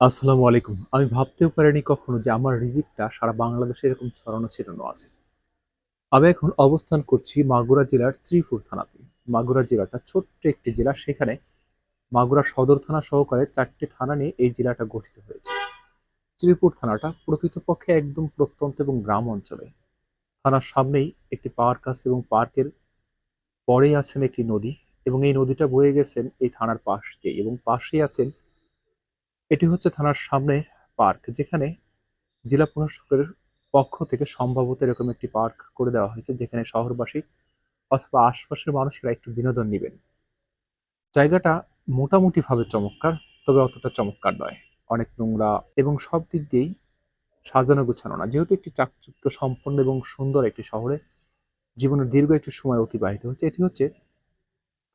আসসালামু আলাইকুম। আমি ভাবতেও পারিনি কখনো যে আমার রিজিকটা সারা বাংলাদেশে এরকম ছড়ানো ছিটানো আছে। আমি এখন অবস্থান করছি মাগুরা জেলার শ্রীপুর থানাতে। মাগুরা জেলাটা ছোট্ট একটি জেলা, সেখানে মাগুরা সদর থানা সহকারে ৪টি থানা নিয়ে এই জেলাটা গঠিত হয়েছে। শ্রীপুর থানাটা প্রকৃতপক্ষে একদম প্রত্যন্ত এবং গ্রাম অঞ্চলে। থানার সামনেই একটি পার্ক আছে এবং পার্কের পরেই আছেন একটি নদী, এবং এই নদীটা বয়ে গেছেন এই থানার পাশ দিয়ে, এবং পাশেই আছেন, এটি হচ্ছে থানার সামনে পার্ক, যেখানে জেলা প্রশাসকের পক্ষ থেকে সম্ভবত এরকম একটি পার্ক করে দেওয়া হয়েছে, যেখানে শহরবাসী অথবা আশপাশের মানুষরা একটু বিনোদন নেবেন। জায়গাটা মোটামুটিভাবে চমৎকার, তবে অতটা চমৎকার নয়। অনেক নোংরা এবং সব দিক দিয়েই সাজানো গোছানো না। যেহেতু একটি চাকচিক্য সম্পন্ন এবং সুন্দর একটি শহরে জীবনের দীর্ঘ একটি সময় অতিবাহিত হচ্ছে, এটি হচ্ছে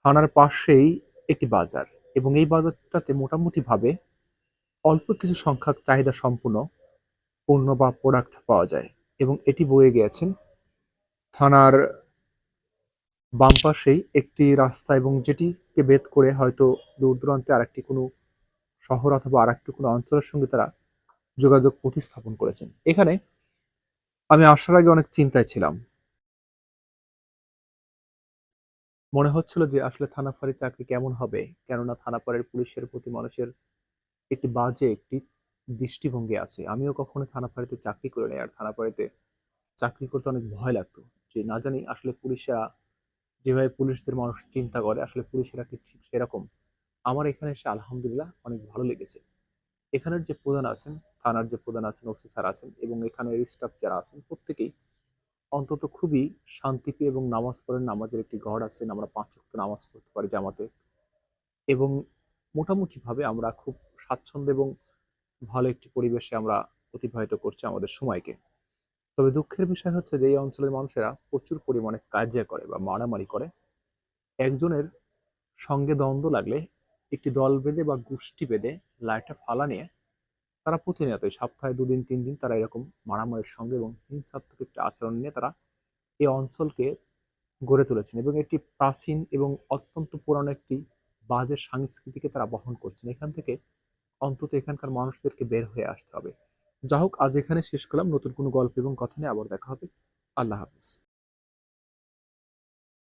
থানার পাশেই একটি বাজার, এবং এই বাজারটাতে মোটামুটিভাবে অল্প কিছু সংখ্যক চাহিদা সম্পূর্ণ পণ্য বা প্রোডাক্ট পাওয়া যায়। এবং এটি বয়ে গিয়েছেন থানার বাম পাশেই একটি রাস্তা, এবং যেটিকে ভেদ করে হয়তো দূর দূরান্তে আরেকটি কোনো শহর অথবা আরেকটি কোনো অঞ্চলের সঙ্গে তারা যোগাযোগ প্রতিস্থাপন করেছেন। এখানে আমি আসার আগে অনেক চিন্তায় ছিলাম। মনে হচ্ছিল যে আসলে থানা ফাঁড়ির চাকরি কেমন হবে, কেননা থানা ফাঁড়ির পুলিশের প্রতি মানুষের একটি বাজে একটি দৃষ্টিভঙ্গি আছে। আমিও কখনো থানা ফাঁড়িতে চাকরি করি নাই, আর থানা ফাঁড়িতে চাকরি করতে অনেক ভয় লাগতো, যে না জানি আসলে পুলিশরা যেভাবে পুলিশদের মানুষ চিন্তা করে আসলে পুলিশেরা কি ঠিক সেরকম। আমার এখানে এসে আলহামদুলিল্লাহ অনেক ভালো লেগেছে। এখানের যে প্রধান আছেন, থানার যে প্রধান আছেন, ওসি স্যার আছেন, এবং এখানের স্টাফ যারা আছেন প্রত্যেকেই অন্তত খুবই শান্তিপ্রিয়, এবং নামাজ পড়েন। নামাজের একটি ঘর আছে, আমরা ৫ ওয়াক্ত নামাজ পড়তে পারি জামাতে, এবং মোটামুটিভাবে আমরা খুব স্বাচ্ছন্দ্য এবং ভালো একটি পরিবেশে আমরা অতিবাহিত করছি আমাদের সময়কে। তবে দুঃখের বিষয় হচ্ছে যে এই অঞ্চলের মানুষেরা প্রচুর পরিমাণে কাজিয়া করে বা মারামারি করে। একজনের সঙ্গে দ্বন্দ্ব লাগলে একটি দল বেঁধে বা গোষ্ঠী বেঁধে লাইটা ফালা নিয়ে তারা প্রতিনিয়তই সপ্তাহে ২ দিন ৩ দিন তারা এরকম মারামারির সঙ্গে এবং হিংসাত্মক একটি আচরণ নিয়ে তারা এই অঞ্চলকে গড়ে তুলেছেন, এবং এটি প্রাচীন এবং অত্যন্ত পুরানো একটি বাজে সংস্কৃতিকে তারা বহন করছেন। এখান থেকে অন্তত এখানকার মানুষদেরকে বের হয়ে আসতে হবে। যা হোক, আজ এখানে শেষ করলাম। নতুন কোনো গল্প এবং কথা নিয়ে আবার দেখা হবে। আল্লাহ হাফিজ।